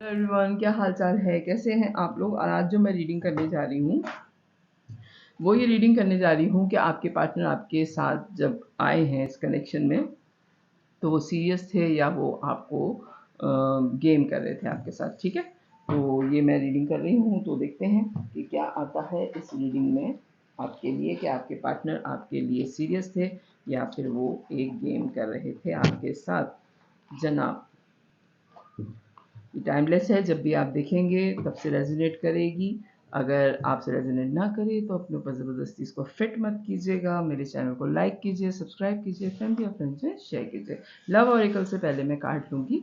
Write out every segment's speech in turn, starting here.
Everyone, क्या हाल चाल है, कैसे हैं आप लोग। और आज जो मैं रीडिंग करने जा रही हूँ वो ये रीडिंग करने जा रही हूँ कि आपके पार्टनर आपके साथ जब आए हैं इस कनेक्शन में तो वो सीरियस थे या वो आपको गेम कर रहे थे आपके साथ। ठीक है, तो ये मैं रीडिंग कर रही हूँ, तो देखते हैं कि क्या आता है इस रीडिंग में आपके लिए कि आपके पार्टनर आपके लिए सीरियस थे या फिर वो एक गेम कर रहे थे आपके साथ। जनाब, ये टाइमलेस है, जब भी आप देखेंगे तब से रेजोनेट करेगी। अगर आपसे रेजोनेट ना करे तो अपने ऊपर ज़बरदस्ती इसको फिट मत कीजिएगा। मेरे चैनल को लाइक कीजिए, सब्सक्राइब कीजिए, फैमिली और फ्रेंड्स में शेयर कीजिए। लव ऑरेकल से पहले मैं कार्ड लूँगी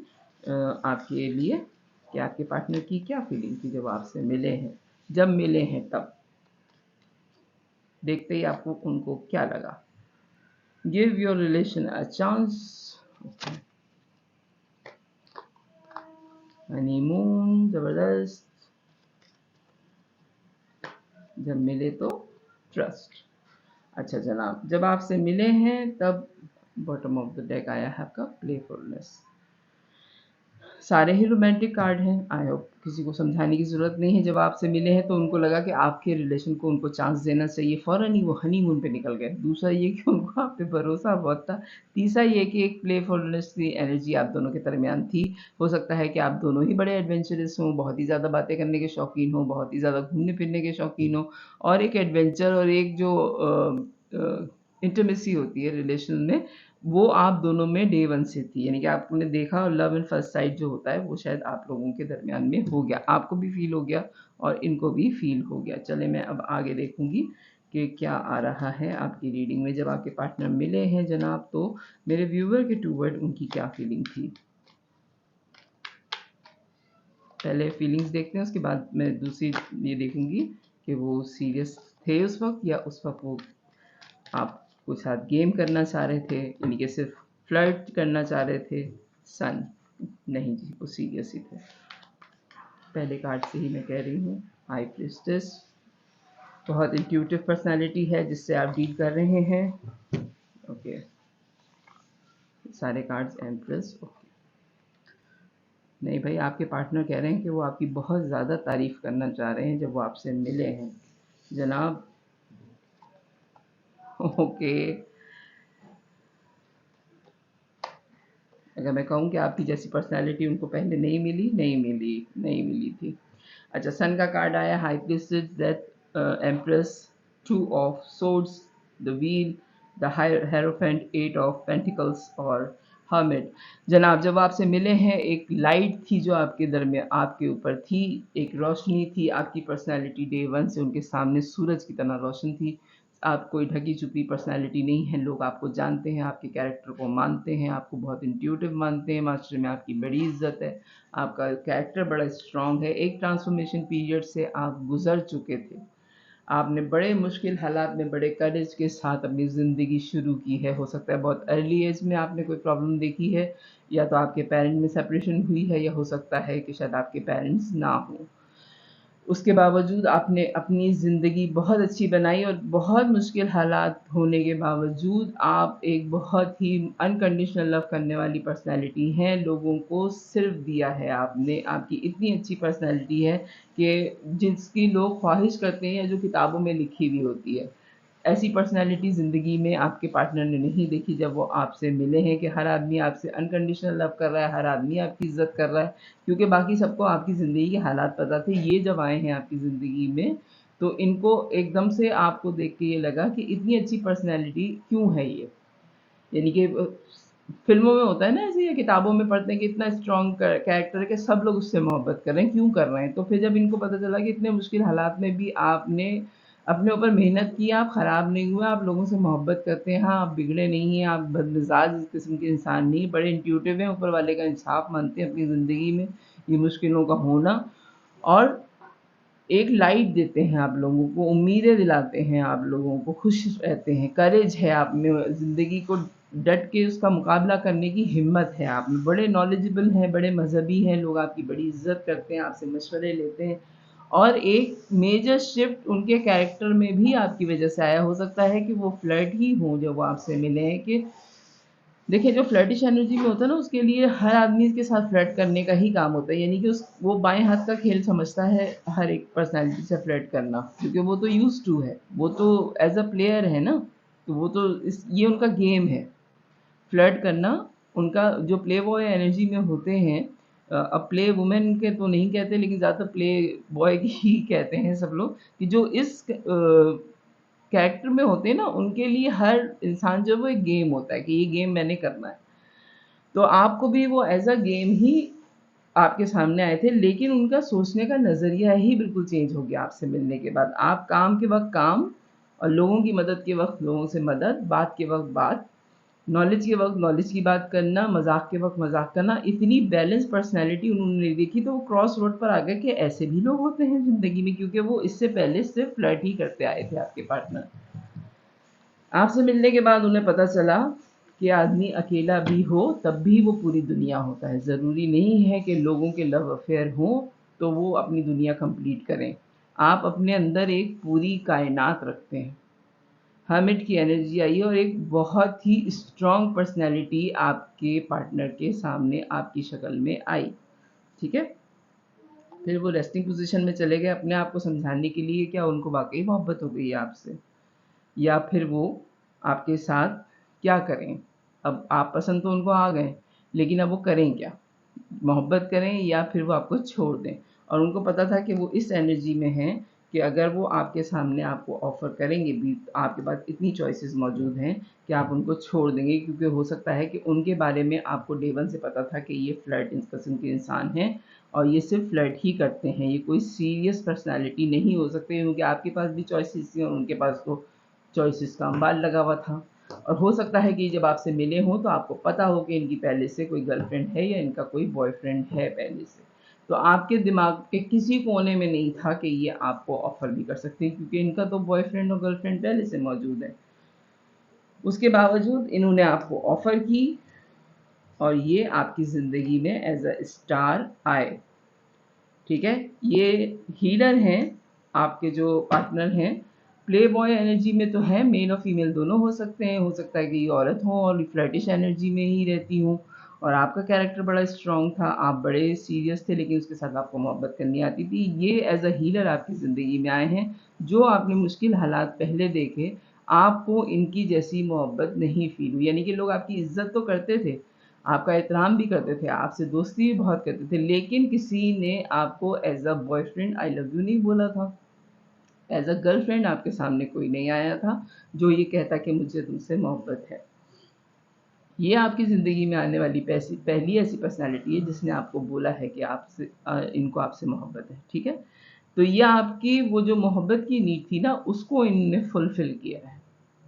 आपके लिए कि आपके पार्टनर की क्या फीलिंग थी जब आपसे मिले हैं, जब मिले हैं तब देखते ही आपको उनको क्या लगा। Give your relation a chance. Honeymoon, ज़बरदस्त, जब मिले तो ट्रस्ट। अच्छा जनाब, जब आपसे मिले हैं तब बॉटम ऑफ द डेक आया है आपका प्लेफुलनेस। सारे ही रोमांटिक कार्ड हैं। आई होप किसी को समझाने की ज़रूरत नहीं है। जब आपसे मिले हैं तो उनको लगा कि आपके रिलेशन को उनको चांस देना चाहिए, फ़ौरन ही वो हनीमून पे निकल गए। दूसरा ये कि उनको आप पे भरोसा बहुत था। तीसरा ये कि एक प्लेफुलनेस की एनर्जी आप दोनों के दरमियान थी। हो सकता है कि आप दोनों ही बड़े एडवेंचरस हों, बहुत ही ज़्यादा बातें करने के शौकीन हों, बहुत ही ज़्यादा घूमने फिरने के शौकीन हों, और एक एडवेंचर और एक जो इंटीमेसी होती है रिलेशन में, वो आप दोनों में डे वन से थी। यानी कि आपने देखा, लव एंड फर्स्ट साइट जो होता है वो शायद आप लोगों के दरमियान में हो गया, आपको भी फील हो गया और इनको भी फील हो गया। चले मैं अब आगे देखूंगी कि क्या आ रहा है आपकी रीडिंग में। जब आपके पार्टनर मिले हैं जनाब तो मेरे व्यूवर के टूवर्ड उनकी क्या फीलिंग थी। पहले फीलिंग्स देखते हैं, उसके बाद मैं दूसरी ये देखूंगी कि वो सीरियस थे उस वक्त या उस वक्त वो आपके साथ गेम करना चाह रहे थे, यानी कि सिर्फ फ्लर्ट करना चाह रहे थे। सन, नहीं जी, वो सीरियस ही थे। पहले कार्ड से ही मैं कह रही हूँ। हाई प्रिस्टेस, बहुत इंट्यूटिव पर्सनालिटी है जिससे आप डील कर रहे हैं। ओके, सारे कार्ड्स एम्प्रेस। ओके, नहीं भाई, आपके पार्टनर कह रहे हैं कि वो आपकी बहुत ज़्यादा तारीफ करना चाह रहे हैं जब वो आपसे मिले हैं जनाब। ओके, अगर मैं कहूँ कि आपकी जैसी पर्सनालिटी उनको पहले नहीं मिली थी। अच्छा, सन का कार्ड आया, high priestess, death, empress, two of swords, the wheel, the hierophant, eight of pentacles और हर्मिट। जनाब, जब आपसे मिले हैं एक लाइट थी जो आपके दरमियान आपके ऊपर थी, एक रोशनी थी। आपकी पर्सनालिटी डे वन से उनके सामने सूरज की तरह रोशन थी। आप कोई ढकी छुपी पर्सनालिटी नहीं है। लोग आपको जानते हैं, आपके कैरेक्टर को मानते हैं, आपको बहुत इंट्यूटिव मानते हैं। मास्टर में आपकी बड़ी इज्जत है, आपका कैरेक्टर बड़ा स्ट्रांग है। एक ट्रांसफॉर्मेशन पीरियड से आप गुजर चुके थे। आपने बड़े मुश्किल हालात में बड़े करेज के साथ अपनी ज़िंदगी शुरू की है। हो सकता है बहुत अर्ली एज में आपने कोई प्रॉब्लम देखी है, या तो आपके पेरेंट में सेपरेशन हुई है, या हो सकता है कि शायद आपके पेरेंट्स ना हों। उसके बावजूद आपने अपनी ज़िंदगी बहुत अच्छी बनाई और बहुत मुश्किल हालात होने के बावजूद आप एक बहुत ही अनकंडीशनल लव करने वाली पर्सनैलिटी हैं। लोगों को सिर्फ दिया है आपने। आपकी इतनी अच्छी पर्सनैलिटी है कि जिसकी लोग ख्वाहिश करते हैं या जो किताबों में लिखी हुई होती है। ऐसी पर्सनैलिटी ज़िंदगी में आपके पार्टनर ने नहीं देखी जब वो आपसे मिले हैं कि हर आदमी आपसे अनकंडीशनल लव कर रहा है, हर आदमी आपकी इज़्ज़त कर रहा है, क्योंकि बाकी सबको आपकी ज़िंदगी के हालात पता थे। ये जब आए हैं आपकी ज़िंदगी में तो इनको एकदम से आपको देख के ये लगा कि इतनी अच्छी पर्सनैलिटी क्यों है ये। यानी कि फ़िल्मों में होता है ना ऐसे, या किताबों में पढ़ते हैं कि इतना स्ट्रॉन्ग कैरेक्टर है कि सब लोग उससे मोहब्बत कर रहे हैं, क्यों कर रहे हैं। तो फिर जब इनको पता चला कि इतने मुश्किल हालात में भी आपने अपने ऊपर मेहनत की, आप ख़राब नहीं हुए, आप लोगों से मोहब्बत करते हैं, हाँ, आप बिगड़े नहीं हैं, आप बदमिज़ाज किस्म के इंसान नहीं, बड़े इंट्यूटिव हैं, ऊपर वाले का इंसाफ मानते हैं अपनी ज़िंदगी में ये मुश्किलों का होना, और एक लाइट देते हैं आप लोगों को, उम्मीदें दिलाते हैं आप लोगों को, खुश रहते हैं, करेज है आप में, ज़िंदगी को डट के उसका मुकाबला करने की हिम्मत है आप में, बड़े नॉलेजेबल हैं, बड़े मज़हबी हैं, लोग आपकी बड़ी इज़्ज़त करते हैं, आपसे मशवरे लेते हैं। और एक मेजर शिफ्ट उनके कैरेक्टर में भी आपकी वजह से आया। हो सकता है कि वो फ्लर्ट ही हों जब वो आपसे मिले हैं कि देखिए जो फ्लर्टिश एनर्जी में होता है ना, उसके लिए हर आदमी के साथ फ्लर्ट करने का ही काम होता है, यानी कि उस वो बाएं हाथ का खेल समझता है हर एक पर्सनैलिटी से फ्लर्ट करना, क्योंकि वो तो यूज टू है, वो तो एज अ प्लेयर है ना, तो वो तो ये उनका गेम है फ्लर्ट करना। उनका जो प्ले बॉय एनर्जी में होते हैं, अब प्ले वुमेन के तो नहीं कहते, लेकिन ज़्यादातर प्ले बॉय ही कहते हैं सब लोग, कि जो इस कैरेक्टर में होते हैं ना, उनके लिए हर इंसान जो वो एक गेम होता है कि ये गेम मैंने करना है। तो आपको भी वो एज अ गेम ही आपके सामने आए थे, लेकिन उनका सोचने का नज़रिया ही बिल्कुल चेंज हो गया आपसे मिलने के बाद। आप काम के वक्त काम, और लोगों की मदद के वक्त लोगों से मदद, बात के वक्त बात, नॉलेज के वक्त नॉलेज की बात करना, मजाक के वक्त मजाक करना, इतनी बैलेंस पर्सनैलिटी उन्होंने देखी, तो वो क्रॉस रोड पर आ गए कि ऐसे भी लोग होते हैं ज़िंदगी में, क्योंकि वो इससे पहले सिर्फ फ्लर्ट ही करते आए थे आपके पार्टनर। आपसे मिलने के बाद उन्हें पता चला कि आदमी अकेला भी हो तब भी वो पूरी दुनिया होता है। ज़रूरी नहीं है कि लोगों के लव अफेयर हों तो वो अपनी दुनिया कंप्लीट करें। आप अपने अंदर एक पूरी कायनात रखते हैं। हर्मिट की एनर्जी आई और एक बहुत ही स्ट्रॉन्ग पर्सनैलिटी आपके पार्टनर के सामने आपकी शक्ल में आई। ठीक है, फिर वो रेस्टिंग पोजीशन में चले गए अपने आप को समझाने के लिए, क्या उनको वाकई मोहब्बत हो गई है आपसे, या फिर वो आपके साथ क्या करें। अब आप पसंद तो उनको आ गए, लेकिन अब वो करें क्या, मोहब्बत करें या फिर वो आपको छोड़ दें। और उनको पता था कि वो इस एनर्जी में हैं कि अगर वो आपके सामने आपको ऑफ़र करेंगे भी, आपके पास इतनी चॉइसेस मौजूद हैं कि आप उनको छोड़ देंगे, क्योंकि हो सकता है कि उनके बारे में आपको डे वन से पता था कि ये फ्लर्ट इस किस्म के इंसान हैं और ये सिर्फ फ्लर्ट ही करते हैं, ये कोई सीरियस पर्सनैलिटी नहीं हो सकते, क्योंकि आपके पास भी चॉइसेस थी और उनके पास तो चॉइसेस का अंबार लगा हुआ था। और हो सकता है कि जब आपसे मिले हों तो आपको पता हो कि इनकी पहले से कोई गर्लफ्रेंड है या इनका कोई बॉयफ्रेंड है पहले से। तो आपके दिमाग के किसी कोने में नहीं था कि ये आपको ऑफ़र भी कर सकते हैं, क्योंकि इनका तो बॉयफ्रेंड और गर्लफ्रेंड पहले से मौजूद है। उसके बावजूद इन्होंने आपको ऑफ़र की और ये आपकी ज़िंदगी में एज़ अ स्टार आए। ठीक है, ये हीलर हैं, आपके जो पार्टनर हैं। प्ले बॉय एनर्जी में तो है, मेल और फीमेल दोनों हो सकते हैं, हो सकता है कि ये औरत हो और फ्लर्टिश एनर्जी में ही रहती हूँ, और आपका कैरेक्टर बड़ा स्ट्रॉन्ग था, आप बड़े सीरियस थे, लेकिन उसके साथ आपको मोहब्बत करनी आती थी। ये एज अ हीलर आपकी ज़िंदगी में आए हैं, जो आपने मुश्किल हालात पहले देखे, आपको इनकी जैसी मोहब्बत नहीं फील हुई, यानी कि लोग आपकी इज्जत तो करते थे, आपका एहतराम भी करते थे, आपसे दोस्ती भी बहुत करते थे, लेकिन किसी ने आपको as a boyfriend I love you नहीं बोला था। एज़ अ गर्लफ्रेंड आपके सामने कोई नहीं आया था, जो ये कहता कि मुझे तुमसे मोहब्बत है। ये आपकी ज़िंदगी में आने वाली पहली ऐसी पर्सनैलिटी है जिसने आपको बोला है कि आपसे इनको आपसे मोहब्बत है, ठीक है? तो ये आपकी वो जो मोहब्बत की नीड थी ना, उसको इन्होंने फुलफ़िल किया है।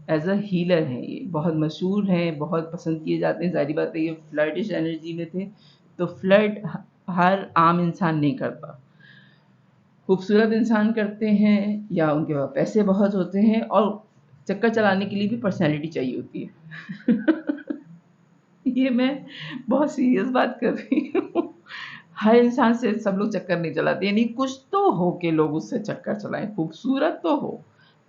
एज़ अ हीलर हैं ये, बहुत मशहूर हैं, बहुत पसंद किए जाते हैं। ज़ाहिर बात है ये फ्लर्टिश एनर्जी में थे, तो फ्लर्ट हर आम इंसान नहीं करता। खूबसूरत इंसान करते हैं या उनके पास पैसे बहुत होते हैं, और चक्कर चलाने के लिए भी पर्सनैलिटी चाहिए होती है। ये मैं बहुत सीरियस बात कर रही हूँ। हर इंसान से सब लोग चक्कर नहीं चलाते, यानी कुछ तो हो के लोग उससे चक्कर चलाएँ, खूबसूरत तो हो,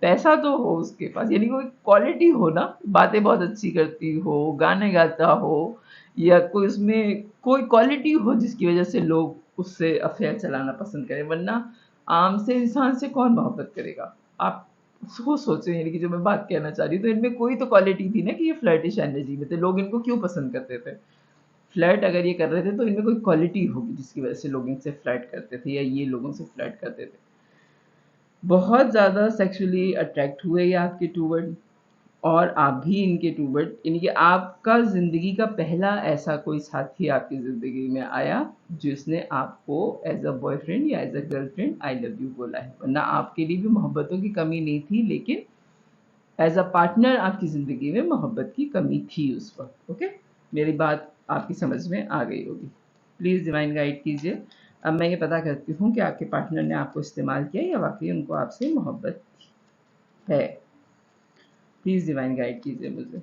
पैसा तो हो उसके पास, यानी कोई क्वालिटी हो ना, बातें बहुत अच्छी करती हो, गाने गाता हो, या कोई उसमें कोई क्वालिटी हो जिसकी वज़ह से लोग उससे अफ़ेयर चलाना पसंद करें, वरना आम से इंसान से कौन मोहब्बत करेगा? आप उसको सोचें, यानी कि जो मैं बात कहना चाह रही हूँ, तो इनमें कोई तो क्वालिटी थी ना कि ये फ्लर्टिश एनर्जी में थे, लोग इनको क्यों पसंद करते थे? फ्लर्ट अगर ये कर रहे थे तो इनमें कोई क्वालिटी होगी जिसकी वज़ह से लोग इनसे फ्लर्ट करते थे या ये लोगों से फ्लर्ट करते थे। बहुत ज़्यादा सेक्सुअली अट्रैक्ट हुए ये आपके टूवर्ड, और आप भी इनके टूवर्ड, यानी कि आपका ज़िंदगी का पहला ऐसा कोई साथी आपकी ज़िंदगी में आया जिसने आपको एज़ अ बॉयफ्रेंड या as a girlfriend I love you बोला है, वरना आपके लिए भी मोहब्बतों की कमी नहीं थी, लेकिन एज़ अ पार्टनर आपकी ज़िंदगी में मोहब्बत की कमी थी उस वक़्त। ओके? मेरी बात आपकी समझ में आ गई होगी। प्लीज़ डिवाइन गाइड कीजिए। अब मैं ये पता करती हूँ कि आपके पार्टनर ने आपको इस्तेमाल किया या वाक़ई उनको आपसे मोहब्बत है। प्लीज़ डिवाइन गाइड कीजिए मुझे।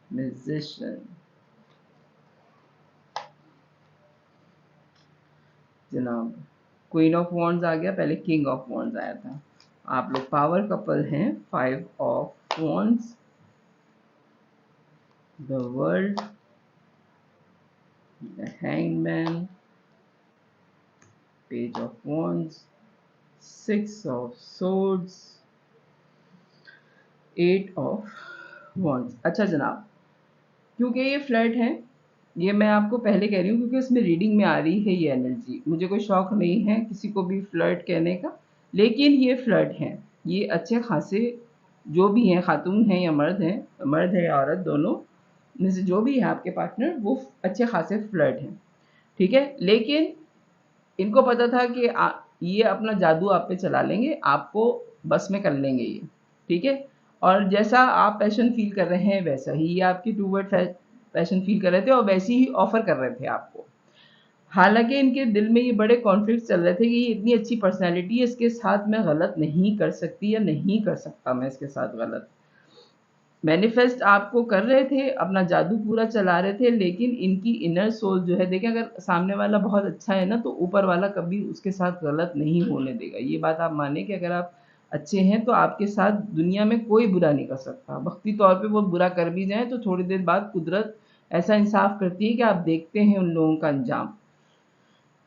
म्यूज़िशियन, जनाब, क्वीन ऑफ वॉन्ड्स आ गया, पहले किंग ऑफ वॉन्ड्स आया था। आप लोग पावर कपल हैं, 5 of wands, the world, the hangman, page of wands, 6 of swords, 8 of wands। अच्छा जनाब, क्योंकि ये फ्लर्ट है, ये मैं आपको पहले कह रही हूँ क्योंकि इसमें रीडिंग में आ रही है ये एनर्जी। मुझे कोई शौक नहीं है किसी को भी फ्लर्ट कहने का, लेकिन ये फ्लर्ट हैं, ये अच्छे खासे जो भी हैं, खातून हैं या मर्द है या औरत, दोनों में से जो भी है आपके पार्टनर, वो अच्छे खासे फ्लर्ट हैं, ठीक है। लेकिन इनको पता था कि ये अपना जादू आप पे चला लेंगे, आपको बस में कर लेंगे ये, ठीक है। और जैसा आप पैशन फील कर रहे हैं वैसा ही ये आपकी टूवर्ड पैशन फील कर रहे थे और वैसे ही ऑफर कर रहे थे आपको। हालांकि इनके दिल में ये बड़े कॉन्फ्लिक्ट चल रहे थे कि ये इतनी अच्छी पर्सनैलिटी है, इसके साथ मैं गलत नहीं कर सकती या नहीं कर सकता मैं इसके साथ गलत। मैनिफेस्ट आपको कर रहे थे, अपना जादू पूरा चला रहे थे, लेकिन इनकी इनर सोल जो है, देखें अगर सामने वाला बहुत अच्छा है ना, तो ऊपर वाला कभी उसके साथ गलत नहीं होने देगा। ये बात आप माने कि अगर आप अच्छे हैं तो आपके साथ दुनिया में कोई बुरा नहीं कर सकता। वक्ती तौर पे वो बुरा कर भी जाए तो थोड़ी देर बाद कुदरत ऐसा इंसाफ करती है कि आप देखते हैं उन लोगों का अंजाम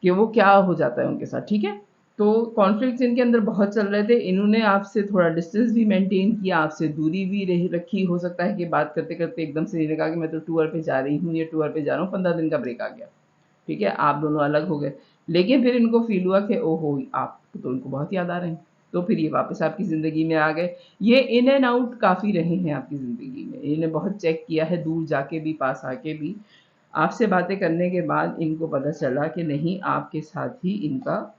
कि वो क्या हो जाता है उनके साथ, ठीक है। तो कॉन्फ्लिक्ट्स इनके अंदर बहुत चल रहे थे, इन्होंने आपसे थोड़ा डिस्टेंस भी मेंटेन किया, आपसे दूरी भी रखी। हो सकता है कि बात करते करते एकदम से इन्होंने कहा कि मैं तो टूर पे जा रही हूँ या टूर पे जा रहा हूँ, 15 दिन का ब्रेक आ गया, ठीक है, आप दोनों अलग हो गए। लेकिन फिर इनको फील हुआ कि ओहो आप तो इनको बहुत याद आ रहे हैं, तो फिर ये वापस आपकी ज़िंदगी में आ गए। ये इन एंड आउट काफ़ी रहे हैं आपकी ज़िंदगी में, इन्हें बहुत चेक किया है, दूर जाके भी पास आके भी। आपसे बातें करने के बाद इनको पता चला कि नहीं, आपके साथ ही इनका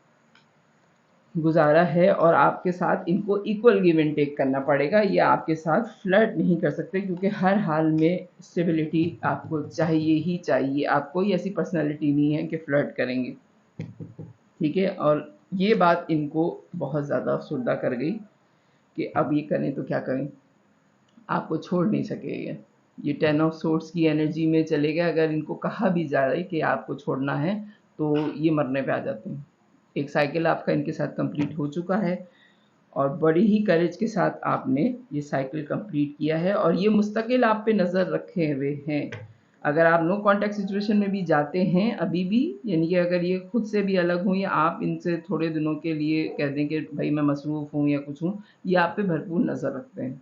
गुजारा है और आपके साथ इनको इक्वल गिव एंड टेक करना पड़ेगा। ये आपके साथ फ्लर्ट नहीं कर सकते क्योंकि हर हाल में स्टेबिलिटी आपको चाहिए ही चाहिए। आप कोई ऐसी पर्सनैलिटी नहीं है कि फ्लर्ट करेंगे, ठीक है। और ये बात इनको बहुत ज़्यादा अफसरदा कर गई कि अब ये करें तो क्या करें, आपको छोड़ नहीं सकेगा। ये 10 ऑफ सोर्ड्स की एनर्जी में चले गए। अगर इनको कहा भी जा रहा है कि आपको छोड़ना है तो ये मरने पे आ जाते हैं। एक साइकिल आपका इनके साथ कंप्लीट हो चुका है और बड़ी ही करेज के साथ आपने ये साइकिल कंप्लीट किया है और ये मुस्तकिल आप पे नज़र रखे हुए हैं। अगर आप नो कांटेक्ट सिचुएशन में भी जाते हैं अभी भी, यानी कि अगर ये खुद से भी अलग हों या आप इनसे थोड़े दिनों के लिए कह दें कि भाई मैं मसरूफ़ हूँ या कुछ हूँ, ये आप पे भरपूर नज़र रखते हैं।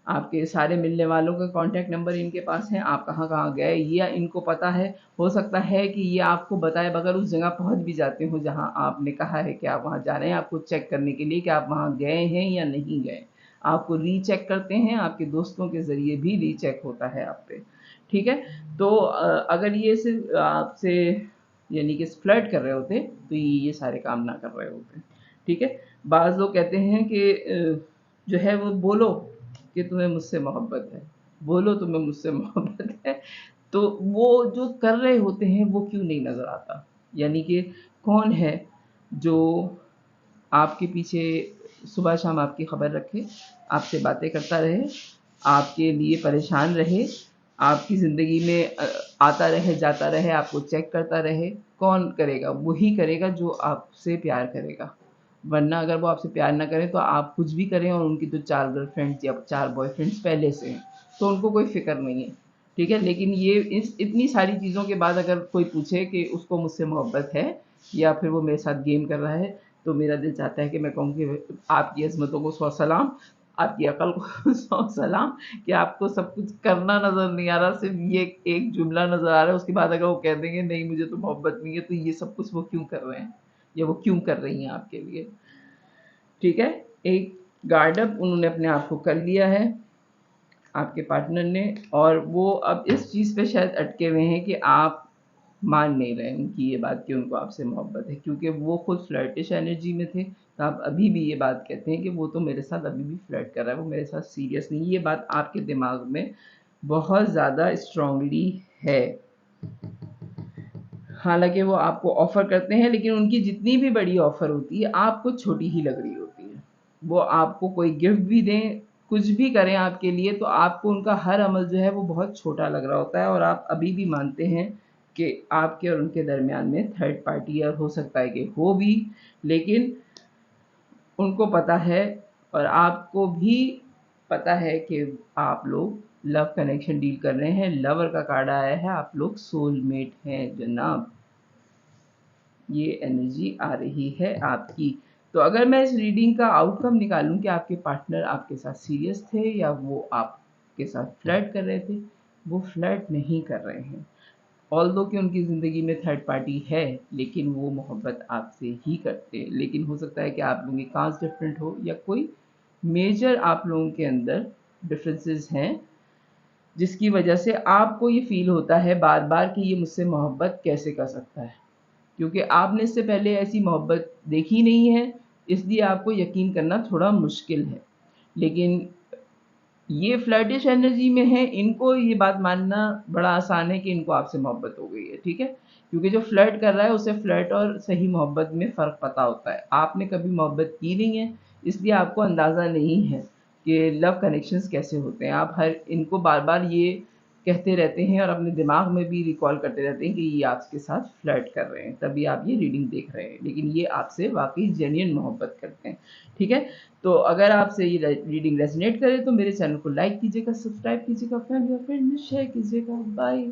आपके सारे मिलने वालों के कॉन्टैक्ट नंबर इनके पास हैं, आप कहाँ-कहाँ गए ये इनको पता है। हो सकता है कि ये आपको बताए बगैर उस जगह पहुँच भी जाते हो जहाँ आपने कहा है कि आप वहाँ जा रहे हैं, आपको चेक करने के लिए कि आप वहाँ गए हैं या नहीं गए। आपको रीचेक करते हैं, आपके दोस्तों के ज़रिए भी रीचेक होता है आप पे, ठीक है। तो अगर ये सिर्फ़ आपसे यानी कि फ्लर्ट कर रहे होते तो ये सारे काम ना कर रहे होते, ठीक है। बाज़ लोग कहते हैं कि जो है वो बोलो कि तुम्हें मुझसे मोहब्बत है, बोलो तुम्हें मुझसे मोहब्बत है, तो वो जो कर रहे होते हैं वो क्यों नहीं नज़र आता? यानी कि कौन है जो आपके पीछे सुबह-शाम आपकी खबर रखे, आपसे बातें करता रहे, आपके लिए परेशान रहे, आपकी ज़िंदगी में आता रहे, जाता रहे, आपको चेक करता रहे? कौन करेगा? वही करेगा जो आपसे प्यार करेगा। वरना अगर वो आपसे प्यार ना करें तो आप कुछ भी करें और उनकी तो 4 गर्लफ्रेंड्स या 4 बॉयफ्रेंड्स पहले से हैं, तो उनको कोई फ़िक्र नहीं है, ठीक है। लेकिन ये इस इतनी सारी चीज़ों के बाद अगर कोई पूछे कि उसको मुझसे मोहब्बत है या फिर वो मेरे साथ गेम कर रहा है, तो मेरा दिल चाहता है कि मैं कहूँ कि आपकी अज़मतों को सौ सलाम, आपकी अकल को सौ सलाम कि आपको सब कुछ करना नज़र नहीं आ रहा, सिर्फ़ ये एक जुमला नज़र आ रहा है। उसके बाद अगर वो कह देंगे नहीं मुझे तो मोहब्बत नहीं है, तो ये सब कुछ वो क्यों कर रहे हैं या वो क्यों कर रही हैं आपके लिए, ठीक है। एक गार्ड अप उन्होंने अपने आप को कर लिया है आपके पार्टनर ने, और वो अब इस चीज़ पे शायद अटके हुए हैं कि आप मान नहीं रहे उनकी ये बात कि उनको आपसे मोहब्बत है, क्योंकि वो खुद फ्लर्टिश एनर्जी में थे। तो आप अभी भी ये बात कहते हैं कि वो तो मेरे साथ अभी भी फ्लर्ट कर रहा है, वो मेरे साथ सीरियस नहीं। ये बात आपके दिमाग में बहुत ज़्यादा स्ट्रांगली है। हालांकि वो आपको ऑफ़र करते हैं लेकिन उनकी जितनी भी बड़ी ऑफ़र होती है आपको छोटी ही लग रही होती है। वो आपको कोई गिफ्ट भी दें, कुछ भी करें आपके लिए, तो आपको उनका हर अमल जो है वो बहुत छोटा लग रहा होता है और आप अभी भी मानते हैं कि आपके और उनके दरमियान में थर्ड पार्टी और हो सकता है कि हो भी, लेकिन उनको पता है और आपको भी पता है कि आप लोग लव कनेक्शन डील कर रहे हैं। लवर का कार्ड आया है, आप लोग सोलमेट हैं जनाब, ये एनर्जी आ रही है आपकी। तो अगर मैं इस रीडिंग का आउटकम निकालूं कि आपके पार्टनर आपके साथ सीरियस थे या वो आपके साथ फ्लर्ट कर रहे थे, वो फ्लर्ट नहीं कर रहे हैं। ऑल्दो कि उनकी ज़िंदगी में थर्ड पार्टी है, लेकिन वो मोहब्बत आपसे ही करते हैं। लेकिन हो सकता है कि आप लोगों की कास्ट डिफरेंट हो या कोई मेजर आप लोगों के अंदर डिफरेंसेस हैं, जिसकी वजह से आपको ये फील होता है बार बार कि ये मुझसे मोहब्बत कैसे कर सकता है, क्योंकि आपने इससे पहले ऐसी मोहब्बत देखी नहीं है, इसलिए आपको यकीन करना थोड़ा मुश्किल है। लेकिन ये फ्लर्टिश एनर्जी में है, इनको ये बात मानना बड़ा आसान है कि इनको आपसे मोहब्बत हो गई है, ठीक है? क्योंकि जो फ्लर्ट कर रहा है उसे फ्लर्ट और सही मोहब्बत में फ़र्क पता होता है। आपने कभी मोहब्बत की नहीं है, इसलिए आपको अंदाज़ा नहीं है कि लव कनेक्शंस कैसे होते हैं। आप हर इनको बार-बार ये कहते रहते हैं और अपने दिमाग में भी रिकॉल करते रहते हैं कि ये आपके साथ फ्लर्ट कर रहे हैं, तभी आप ये रीडिंग देख रहे हैं। लेकिन ये आपसे वाक़ई जेन्युइन मोहब्बत करते हैं, ठीक है? तो अगर आपसे ये रीडिंग रेजोनेट करे तो मेरे चैनल को लाइक कीजिएगा, सब्सक्राइब कीजिएगा, फैमिली और फ्रेंड में शेयर कीजिएगा। बाय।